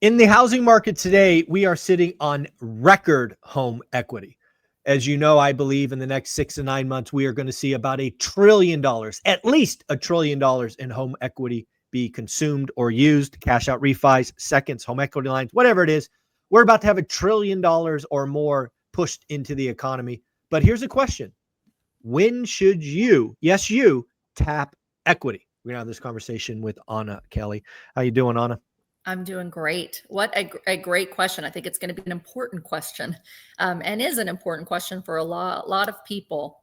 In the housing market today, we are sitting on record home equity. As you know, I believe in the next 6 to 9 months, we are going to see about $1 trillion, at least $1 trillion in home equity be consumed or used, cash out refis, seconds, home equity lines, whatever it is. We're about to have $1 trillion or more pushed into the economy. But here's a question. When should you, yes, you, tap equity? We're going to have this conversation with Anna Kelly. How you doing, Anna? I'm doing great. What a great question. I think it's going to be an important question, and is an important question for a lot of people.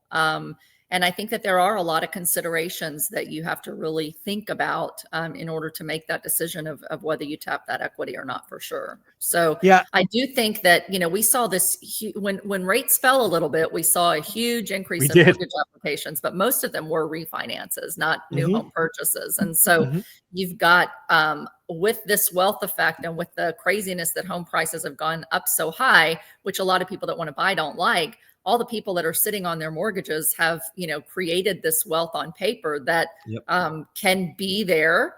And I think that there are a lot of considerations that you have to really think about in order to make that decision of whether you tap that equity or not, for sure. So yeah, I do think that, we saw this when rates fell a little bit, we saw a huge increase in mortgage applications, but most of them were refinances, not new home purchases. And so you've got, with this wealth effect and with the craziness that home prices have gone up so high, which a lot of people that want to buy don't like, all the people that are sitting on their mortgages have, created this wealth on paper that can be there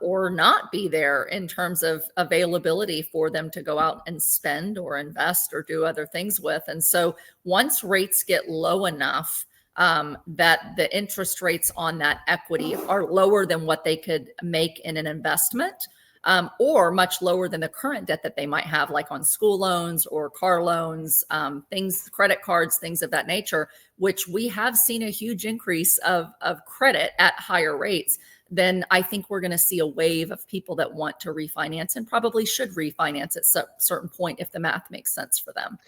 or not be there in terms of availability for them to go out and spend or invest or do other things with. And so once rates get low enough that the interest rates on that equity are lower than what they could make in an investment, or much lower than the current debt that they might have, like on school loans or car loans, things, credit cards, things of that nature, which we have seen a huge increase of credit at higher rates. Then I think we're going to see a wave of people that want to refinance and probably should refinance at a certain point if the math makes sense for them.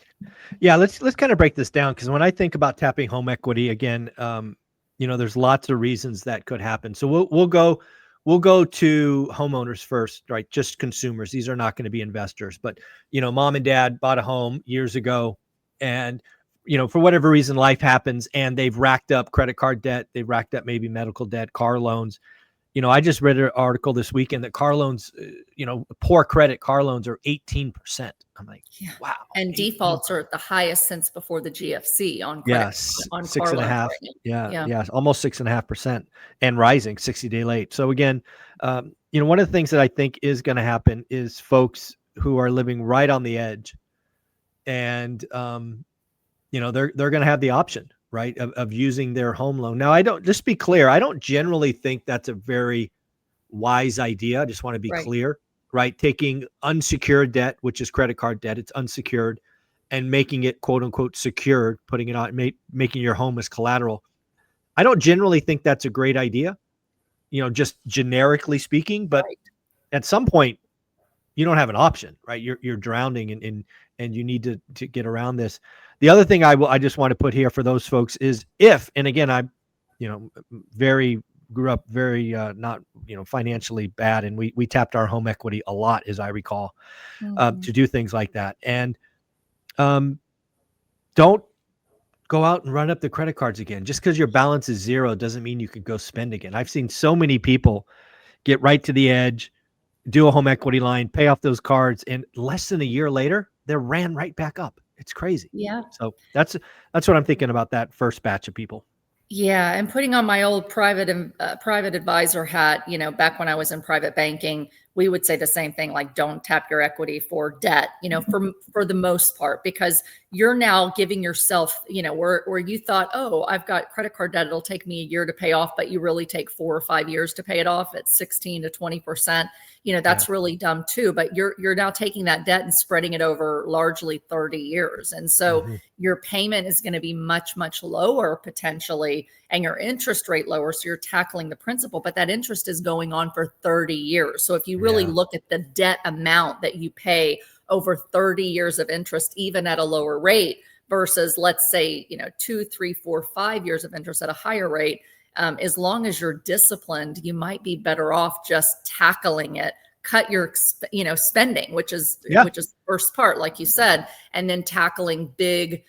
Yeah, let's kind of break this down, because when I think about tapping home equity again, there's lots of reasons that could happen. So we'll go to homeowners first, right? Just consumers. These are not going to be investors, but mom and dad bought a home years ago, and for whatever reason, life happens, and they've racked up credit card debt. They've racked up maybe medical debt, car loans. I just read an article this weekend that car loans, poor credit car loans are 18%. I'm like, wow. And 18%. Defaults are at the highest since before the GFC on credit. Yes, on 6.5%. Right yeah, almost 6.5% and rising 60-day late. So again, one of the things that I think is going to happen is folks who are living right on the edge, and they're going to have the option, right, of using their home loan. Now, just be clear, I don't generally think that's a very wise idea. I just want to be clear, right? Taking unsecured debt, which is credit card debt, it's unsecured, and making it quote unquote secured, putting it on, making your home as collateral. I don't generally think that's a great idea, just generically speaking, but at some point you don't have an option, right? You're drowning and you need to get around this. The other thing I just want to put here for those folks is and again, I, grew up very, not, financially bad. And we tapped our home equity a lot, as I recall, to do things like that. And don't go out and run up the credit cards again. Just because your balance is zero doesn't mean you can go spend again. I've seen so many people get right to the edge, do a home equity line, pay off those cards, and less than a year later, they're ran right back up. It's crazy. Yeah. So that's what I'm thinking about that first batch of people. Yeah. And putting on my old private advisor hat, back when I was in private banking, we would say the same thing, like don't tap your equity for debt, for the most part, because you're now giving yourself, where you thought, oh, I've got credit card debt, it'll take me a year to pay off, but you really take 4 or 5 years to pay it off at 16 to 20%. That's really dumb too, but you're now taking that debt and spreading it over largely 30 years. And so your payment is going to be much, much lower potentially, and your interest rate lower. So you're tackling the principal, but that interest is going on for 30 years. So if you really look at the debt amount that you pay over 30 years of interest, even at a lower rate, versus let's say, 2, 3, 4, 5 years of interest at a higher rate, as long as you're disciplined, you might be better off just tackling it, cut your, spending, which is the first part, like you said, and then tackling big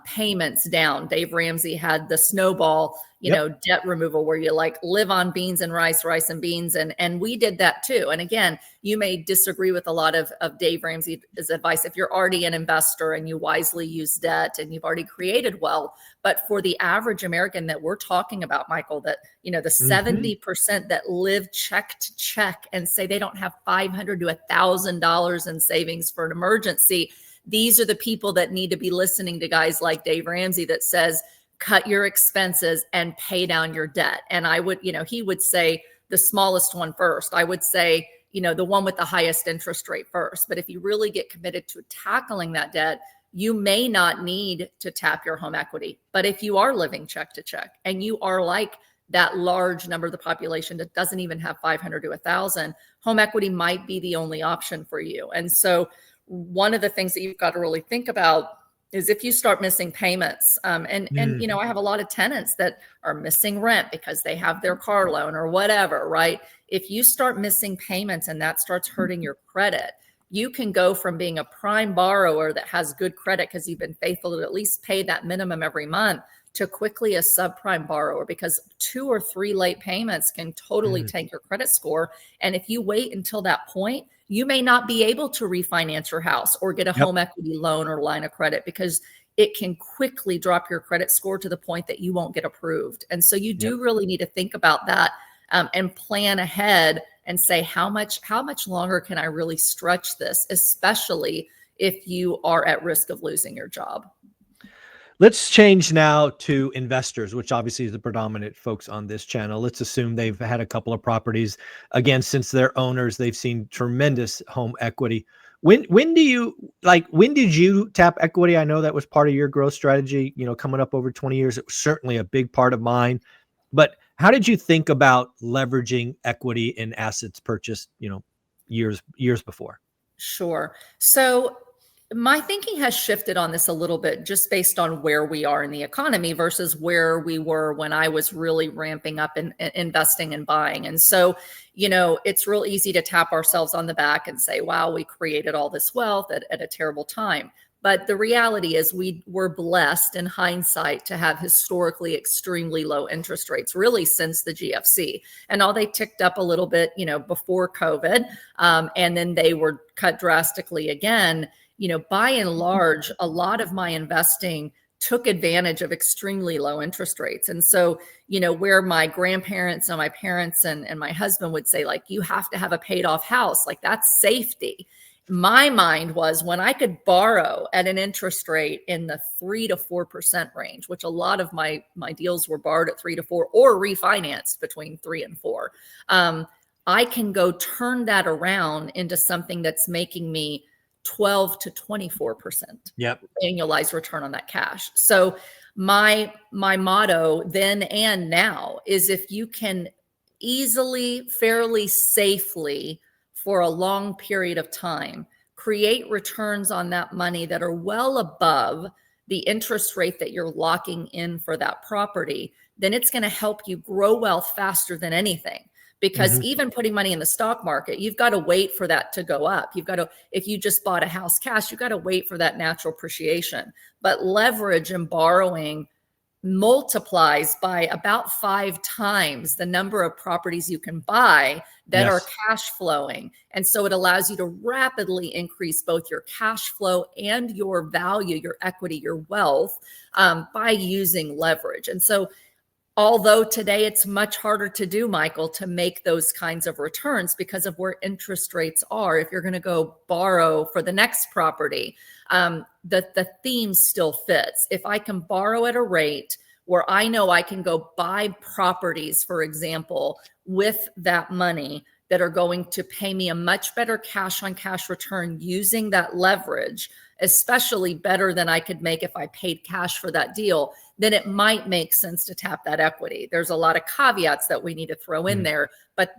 payments down. Dave Ramsey had the snowball, debt removal, where you like live on beans and rice and beans. And we did that too. And again, you may disagree with a lot of Dave Ramsey's advice if you're already an investor and you wisely use debt and you've already created wealth. But for the average American that we're talking about, Michael, that, the 70% that live check to check and say they don't have $500 to $1,000 in savings for an emergency, these are the people that need to be listening to guys like Dave Ramsey that says, cut your expenses and pay down your debt. And I would, he would say the smallest one first. I would say, the one with the highest interest rate first. But if you really get committed to tackling that debt, you may not need to tap your home equity. But if you are living check to check and you are like that large number of the population that doesn't even have 500 to 1,000, home equity might be the only option for you. And so one of the things that you've got to really think about is if you start missing payments, and I have a lot of tenants that are missing rent because they have their car loan or whatever, right? If you start missing payments and that starts hurting your credit, you can go from being a prime borrower that has good credit because you've been faithful to at least pay that minimum every month to quickly a subprime borrower, because 2 or 3 late payments can totally tank your credit score. And if you wait until that point, you may not be able to refinance your house or get a home equity loan or line of credit, because it can quickly drop your credit score to the point that you won't get approved. And so you do really need to think about that and plan ahead and say, how much longer can I really stretch this, especially if you are at risk of losing your job. Let's change now to investors, which obviously is the predominant folks on this channel. Let's assume they've had a couple of properties. Again, since they're owners, they've seen tremendous home equity. When did you tap equity? I know that was part of your growth strategy, coming up over 20 years. It was certainly a big part of mine. But how did you think about leveraging equity in assets purchased, years before? Sure. So my thinking has shifted on this a little bit just based on where we are in the economy versus where we were when I was really ramping up and investing and buying. And so, it's real easy to tap ourselves on the back and say, wow, we created all this wealth at a terrible time. But the reality is we were blessed in hindsight to have historically extremely low interest rates, really since the GFC. And all they ticked up a little bit, before COVID, and then they were cut drastically again. By and large, a lot of my investing took advantage of extremely low interest rates. And so, where my grandparents and my parents and my husband would say, like, you have to have a paid off house, like that's safety. My mind was when I could borrow at an interest rate in the 3 to 4% range, which a lot of my deals were borrowed at 3 to 4 or refinanced between 3 and 4. I can go turn that around into something that's making me 12 to 24% annualized return on that cash. So my motto then and now is, if you can easily, fairly safely, for a long period of time, create returns on that money that are well above the interest rate that you're locking in for that property, then it's going to help you grow wealth faster than anything. Because even putting money in the stock market, you've got to wait for that to go up. If you just bought a house cash, you've got to wait for that natural appreciation. But leverage and borrowing multiplies by about 5 times the number of properties you can buy that are cash flowing. And so it allows you to rapidly increase both your cash flow and your value, your equity, your wealth, by using leverage. And so although today it's much harder to do, Michael, to make those kinds of returns because of where interest rates are, if you're going to go borrow for the next property, the theme still fits. If I can borrow at a rate where I know I can go buy properties, for example, with that money that are going to pay me a much better cash on cash return using that leverage, especially better than I could make if I paid cash for that deal, then it might make sense to tap that equity. There's a lot of caveats that we need to throw in there, but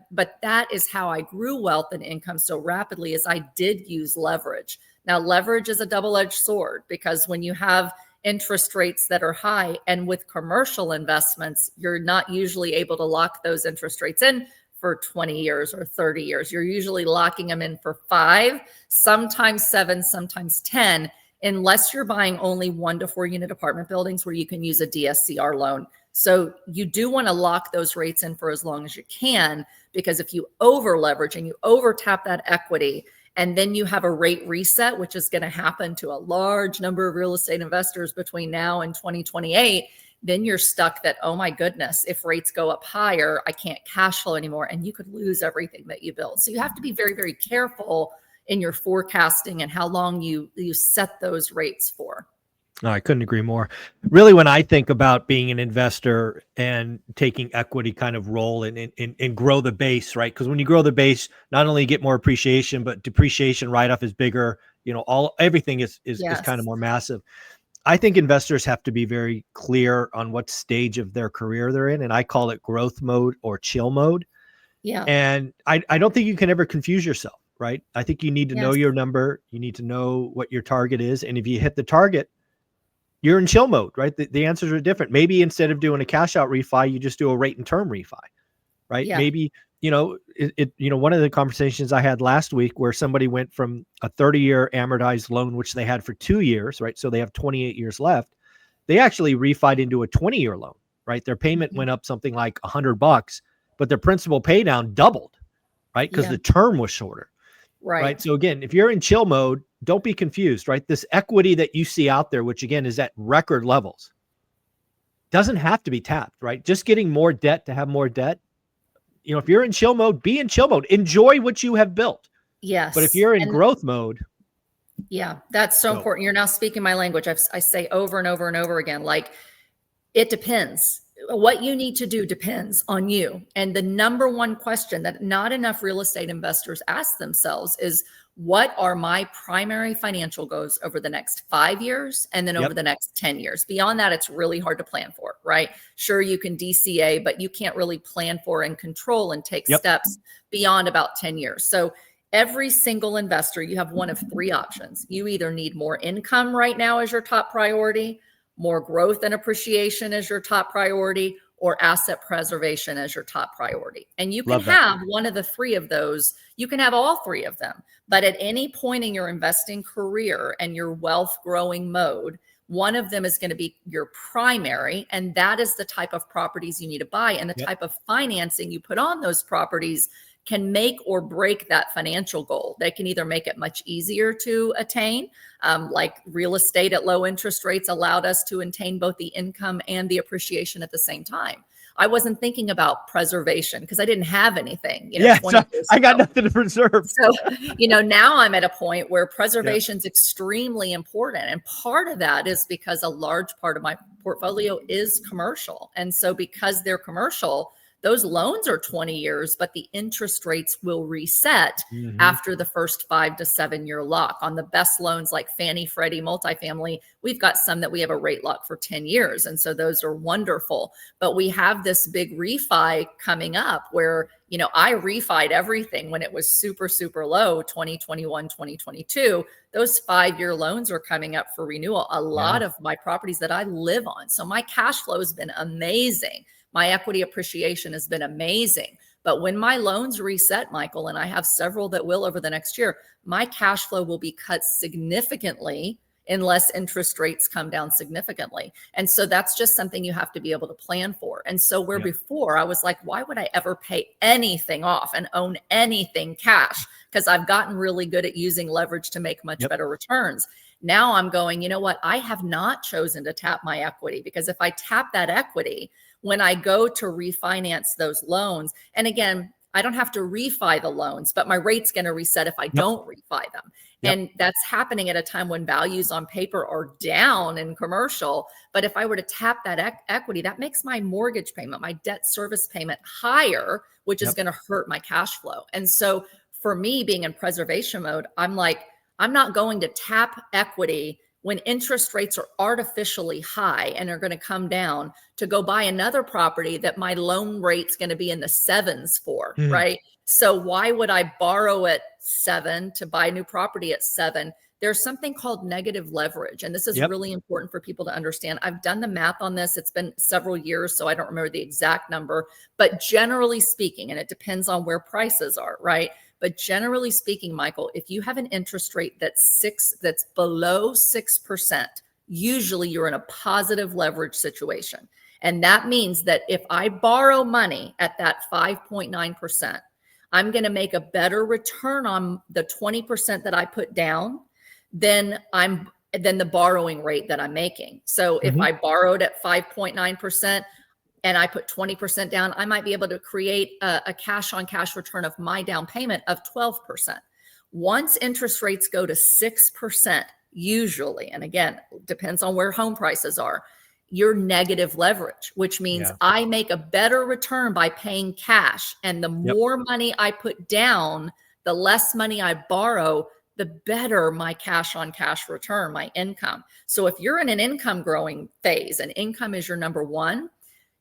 that is how I grew wealth and income so rapidly, as I did use leverage. Now, leverage is a double-edged sword, because when you have interest rates that are high, and with commercial investments, you're not usually able to lock those interest rates in for 20 years or 30 years. You're usually locking them in for 5, sometimes 7, sometimes 10. unless you're buying only 1 to 4 unit apartment buildings where you can use a DSCR loan. So you do want to lock those rates in for as long as you can, because if you over leverage and you over tap that equity, and then you have a rate reset, which is going to happen to a large number of real estate investors between now and 2028, then you're stuck that, oh my goodness, if rates go up higher, I can't cash flow anymore. And you could lose everything that you built. So you have to be very, very careful in your forecasting and how long you set those rates for. No, I couldn't agree more. Really, when I think about being an investor and taking equity kind of role and grow the base, right? Because when you grow the base, not only you get more appreciation, but depreciation write-off is bigger. Everything is kind of more massive. I think investors have to be very clear on what stage of their career they're in, and I call it growth mode or chill mode. Yeah. And I don't think you can ever confuse yourself, right? I think you need to know your number. You need to know what your target is, and if you hit the target, you're in chill mode, right? The answers are different. Maybe instead of doing a cash out refi, you just do a rate and term refi, right? Yeah. Maybe, one of the conversations I had last week where somebody went from a 30-year amortized loan, which they had for 2 years, right? So they have 28 years left. They actually refied into a 20-year loan, right? Their payment went up something like $100, but their principal pay down doubled, right? Because the term was shorter. Right. So again, if you're in chill mode, don't be confused, right? This equity that you see out there, which again is at record levels, doesn't have to be tapped, right? Just getting more debt to have more debt. If you're in chill mode, be in chill mode. Enjoy what you have built. Yes. But if you're in growth mode. Yeah, that's so important. You're now speaking my language. I say over and over and over again, like, it depends. What you need to do depends on you. And the number one question that not enough real estate investors ask themselves is, what are my primary financial goals over the next 5 years and then over the next 10 years? Beyond that, it's really hard to plan for, right? Sure, you can DCA, but you can't really plan for and control and take steps beyond about 10 years. So every single investor, you have one of 3 options. You either need more income right now as your top priority, more growth and appreciation as your top priority, or asset preservation as your top priority. And you can have one of the 3 of those. You can have all 3 of them. But at any point in your investing career and your wealth growing mode, one of them is going to be your primary. And that is the type of properties you need to buy. And the type of financing you put on those properties can make or break that financial goal. They can either make it much easier to attain, like real estate at low interest rates allowed us to attain both the income and the appreciation at the same time. I wasn't thinking about preservation because I didn't have anything. So I got nothing to preserve. So, now I'm at a point where preservation is extremely important. And part of that is because a large part of my portfolio is commercial. And so because they're commercial, those loans are 20 years, but the interest rates will reset after the first 5 to 7 year lock. On the best loans like Fannie, Freddie, multifamily, we've got some that we have a rate lock for 10 years. And so those are wonderful. But we have this big refi coming up where, I refied everything when it was super, super low, 2021, 2022. Those 5-year loans are coming up for renewal. A lot of my properties that I live on. So my cash flow has been amazing. My equity appreciation has been amazing. But when my loans reset, Michael, and I have several that will over the next year, my cash flow will be cut significantly unless interest rates come down significantly. And so that's just something you have to be able to plan for. And so where before I was like, why would I ever pay anything off and own anything cash? Because I've gotten really good at using leverage to make much better returns. Now I'm going, you know what? I have not chosen to tap my equity, because if I tap that equity, when I go to refinance those loans, and again, I don't have to refi the loans, but my rate's going to reset if I don't refi them. And that's happening at a time when values on paper are down in commercial. But if I were to tap that equity, that makes my mortgage payment, my debt service payment higher, which is going to hurt my cash flow. And so for me, being in preservation mode, I'm like, I'm not going to tap equity when interest rates are artificially high and are going to come down to go buy another property that my loan rate's going to be in the 7s for, right? So why would I borrow at 7 to buy new property at 7? There's something called negative leverage. And this is really important for people to understand. I've done the math on this. It's been several years, so I don't remember the exact number, but generally speaking, and it depends on where prices are, right? But generally speaking, Michael, if you have an interest rate that's below 6%, usually you're in a positive leverage situation. And that means that if I borrow money at that 5.9%, I'm going to make a better return on the 20% that I put down than the borrowing rate that I'm making. So if I borrowed at 5.9% and I put 20% down, I might be able to create a cash on cash return of my down payment of 12%. Once interest rates go to 6%, usually, and again, depends on where home prices are, you're negative leverage, which means I make a better return by paying cash. And the more money I put down, the less money I borrow, the better my cash on cash return, my income. So if you're in an income growing phase and income is your number one,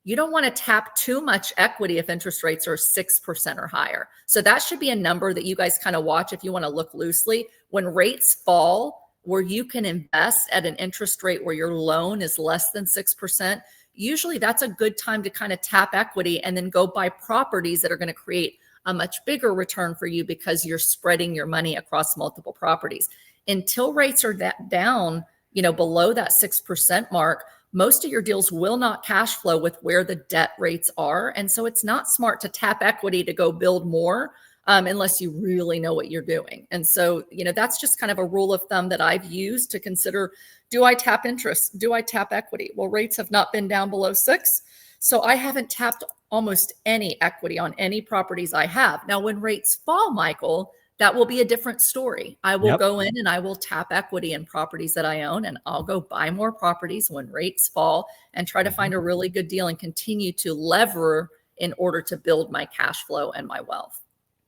you don't want to tap too much equity if interest rates are 6% or higher. So that should be a number that you guys kind of watch if you want to look loosely. When rates fall, where you can invest at an interest rate where your loan is less than 6%, usually that's a good time to kind of tap equity and then go buy properties that are going to create a much bigger return for you because you're spreading your money across multiple properties. Until rates are down, below that 6% mark, most of your deals will not cash flow with where the debt rates are. And so it's not smart to tap equity to go build more unless you really know what you're doing. And so, that's just kind of a rule of thumb that I've used to consider, do I tap interest? Do I tap equity? Well, rates have not been down below 6. So I haven't tapped almost any equity on any properties I have. Now, when rates fall, Michael, that will be a different story. I will go in and I will tap equity in properties that I own, and I'll go buy more properties when rates fall and try to find a really good deal and continue to lever in order to build my cash flow and my wealth.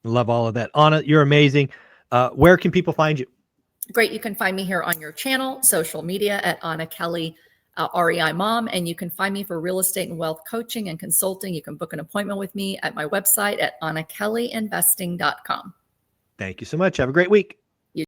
Love all of that. Anna, you're amazing. Where can people find you? Great. You can find me here on your channel, social media at Anna Kelly, REI Mom, and you can find me for real estate and wealth coaching and consulting. You can book an appointment with me at my website at AnnaKellyInvesting.com. Thank you so much. Have a great week.